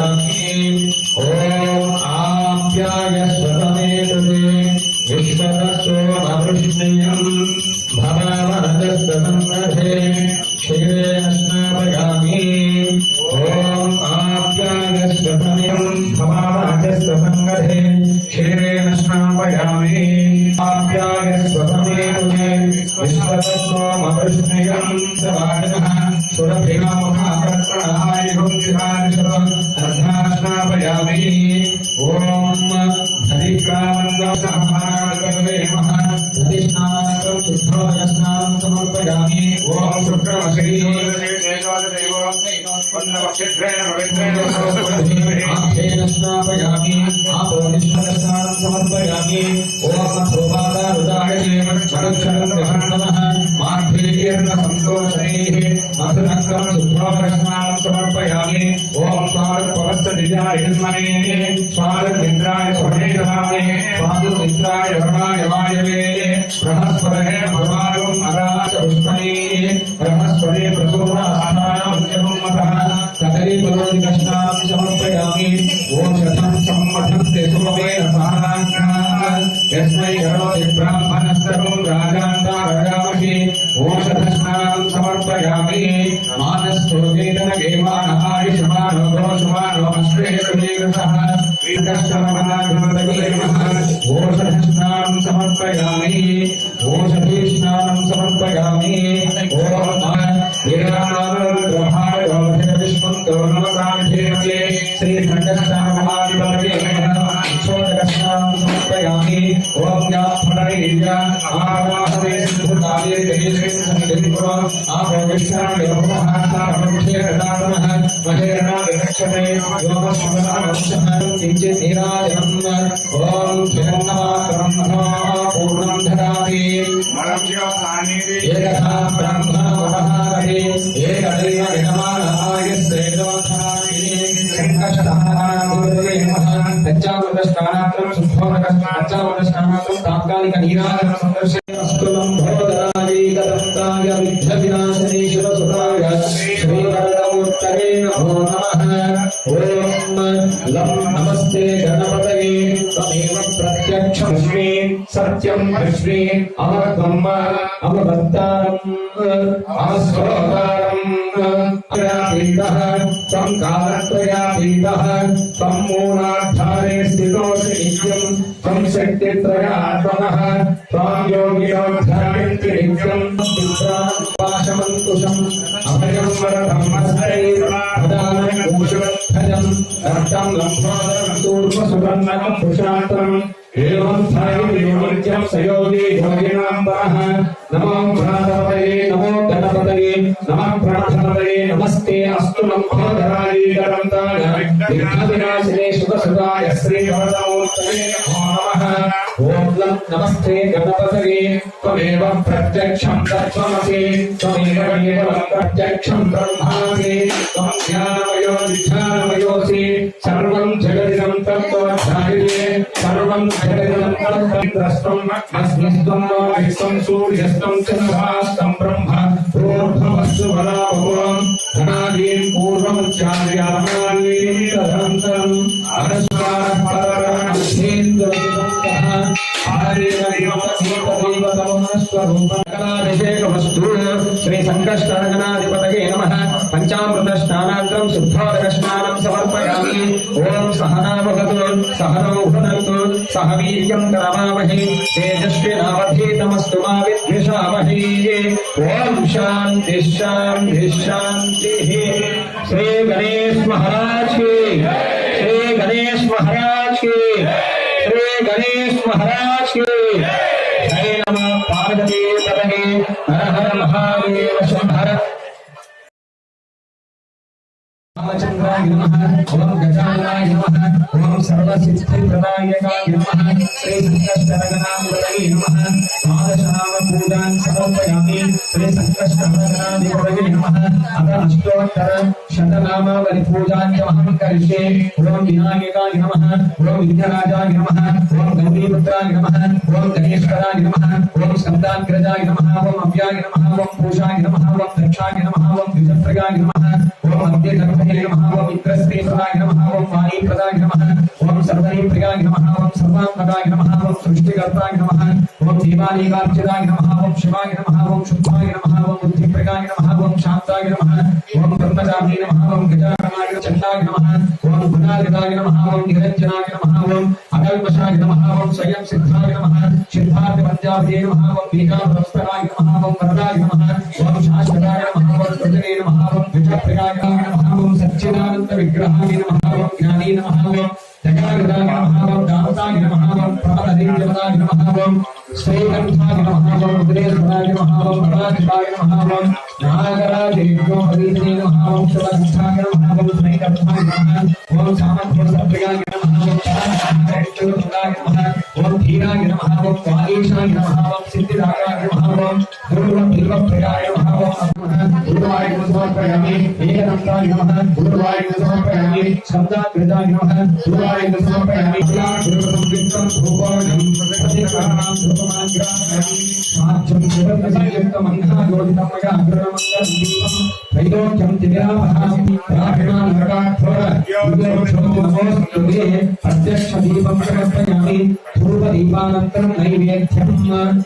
ओम आप्यायस्वतमेतते विश्वतस्वमवृष्णियं भवावरदस्तसन्नधे क्षीरेण स्नापयामि ओम आप्यायस्वतमें भवावरदस्तसन्नधे क्षीरेण स्नापयामि आप्यायस्वतमेतते विश्वतस्वमवृष्णियं भवावरदस्तसन्नधे सुरभिनमहाकर्तनाय भुक्तिदानशतं अर्धास्नापयामि ओम धरिक्रामन्दसहमानकवे नमः धरिस्नानं शुद्धोदकस्नानं समर्पयामि ओम शुक्रमश्रीन स्नापयामि आपोनिष्ठस्नानं समर्पयामि ओम शोभादारुदाय नमः मार्धेर्न सन्तोषैः मधुरकं शुद्धोदकस्नानं समर्पयामि ओम स्वागतपवस्तदिव्याय हिन्मने स्वागतमिन्द्राय स्वमेधाय स्वागतमित्राय वरुणाय वायवे बृहस्पतये भगवान् अराच पुष्पणे ब्रह्मस्पते प्रसूनास्थानमुद्यमः कदलीफलोदिकस्नानं समर्पयामि ओम शतं सम्मठन्ते सुमवेन महाराज्ञः यस्मै करोति ब्राह्मणस्तरुं राजान्तारगामहि ओम शतस्नानं समर्पयामि मानस्तोकेतनगेमानहारिषमानो दोषमानो अश्वेतुलीकृतः वीतश्चमनाधिपतये नमः ओम शतस्नानं समर्पयामि ओम शतीस्नानं समर्पयामि ओम वीरानामरुद्रभाय विष्णुतो नमसामिधेमये श्रीखण्डस्थानमहाधिपतये नमः क्षोदकस्नानं समर्पयामि ओम ज्ञानफलैर्य आवाहने सिद्धकाले जयेश्वरी सन्निधिपुरो आभविष्यामि ब्रह्महात्मारमक्षेरदातमः महेरणादिरक्षते योगस्मरणवंशः किञ्चित् नीराजनम् ओम जगन्नाथं नमः पूर्णं ददामि एकथा ब्रह्मणमहाहरे एकदैव विद्यमानाय श्रेयोधाय शङ्करस्थानाधिपतये नमः पंचामृतस्नानार्थं शुद्धोदकस्नानार्थं तात्कालिक नीराजनं संदर्शयस्तुलं भवदराजीकदत्ताय विद्याविनाशने शिवसुताय श्रीवरदमूर्तये नमो नमः ओम लं नमस्ते गणपतये त्वमेव प्रत्यक्षमस्मि सत्यं अस्मि अमरब्रह्म अमभक्तारम् अमस्वतारम् अयापीतः त्वं कालत्रयापीतः त्वं मूलाधारे स्थितोऽसि नित्यं त्वं शक्तित्रयात्मनः त्वां योगिनोद्धारयन्ति नित्यं पाशमङ्कुशम् अभयं वरदं हस्तैर्वदानं भूषवत्थजं रक्तं लम्भोदरं तूर्पसुवर्णकं पुषात्रम् एवं नित्यं सयोगी योगिनां परः नमो गणपतये नमो गणपतये नमः प्रणतपतये नमस्ते अस्तु लम्भोदराजीकरन्ताय विघ्नविनाशिने शुभसुताय श्रीवरदमूर्तये नमो नमः ओम नमस्ते गणपतये त्वमेव प्रत्यक्षं तत्त्वमसि त्वमेव केवलं प्रत्यक्षं ब्रह्मासि त्वं ज्ञानमयो विज्ञानमयोऽसि सर्वं जगदिदं तत्त्वमध्यायते सर्वं जगदिदं तत्त्वद्रष्टुम् अस्मस्त्वं नो विश्वं सूर्यस्तं चन्द्रभास्तं ब्रह्म पूर्वमस्तु बलाभवम् धनादीन् पूर्वमुच्चार्यामानि तदनन्तरम् अनुस्वारः परमः श्री संकष्टगणाधिपतये नमः पंचामृतस्नानार्थं शुद्धोदकस्नानं समर्पयामि ओम सहना भवतु सहनौ भुनक्तु सह वीर्यं करवावहै तेजस्विनावधीतमस्तु मा विद्विषावहै ओम शांति शांति शांतिः श्री गणेश महाराज की श्री गणेश महाराज की श्री गणेश महाराज की जय नमः पार्वती पतये हर हर महादेव शंभर रामचंद्राय नमः ओम गजाननाय नमः ओम सर्वसिद्धिप्रदायकाय नमः श्री संकष्टगणाधिपतये नमः द्वादशनाम पूजां समर्पयामि श्री संकष्टगणाधिपतये नमः अथ अष्टोत्तर शतनामावली पूजां च अहं करिष्ये ओम विनायकाय नमः ओम विद्याराजाय नमः ओम गौरीपुत्राय नमः ओम गणेश्वराय नमः ओम स्कन्दाग्रजाय नमः ओम अव्याय नमः ओम पूषाय नमः ओम दक्षाय नमः ओम द्विजप्रियाय नमः ओम अद्य नमः ओम इंद्रस्तेश्वराय नमः ओम प्रदाय नमः ओम सर्वरी प्रियाय नमः ओम सर्वात्मकाय नमः ओम सृष्टिकर्ताय नमः ओम देवानीकार्चिताय नमः ओम शिवाय नमः ओम शुद्धाय नमः ओम बुद्धिप्रदाय नमः ओम शांताय नमः ओम ब्रह्मचारी नमः ओम गजाननाय चंडाय नमः ओम गुणादिताय नमः ओम निरंजनाय नमः ओम अकल्मषाय नमः ओम स्वयं सिद्धाय नमः सिद्धार्थ पंजाबे नमः ओम बीजाभस्कराय नमः ओम वरदाय नमः ओम शाश्वताय नमः ओम प्रजने नमः ओम विजयप्रियाय नमः ओम सच्चिदानंद विग्रहाय नमः ओम ज्ञानी नमः ओम जगन्नाथाय नमः ओम दाताय नमः ओम प्रभदेवताय नमः ओम श्रीकंठाय नमः ओम उदयेश्वराय नमः ओम पराजिताय नमः ओम नागराजेभ्यो हरिणे नमः ओम शिवकंठाय नमः ओम श्रीकंठाय नमः ओम सामंतप्रियाय नमः ओम पराजिताय नमः ओम धीराय नमः ओम वागीशाय नमः ओम सिद्धिदाय नमः ओम गुरुवप्रियाय नमः ओम गुरुवाय नमः एकदंताय नमः गुरुवाय नमः शब्दाग्रजाय नमः गुरुवाय नमः गुरुसंवित्तं भूपालं प्रतिकारां सुपमाग्रामि साक्षं सुवर्णसंयुक्तं मंगलायोजितं अग्रमंगलं दीपं त्रैलोक्यं दिव्याभासं राहिणां नरकाठोर गुरुक्षोति नमोस्तुते प्रत्यक्ष दीपं समर्पयामि धूप दीपानन्तरं नैवेद्यम्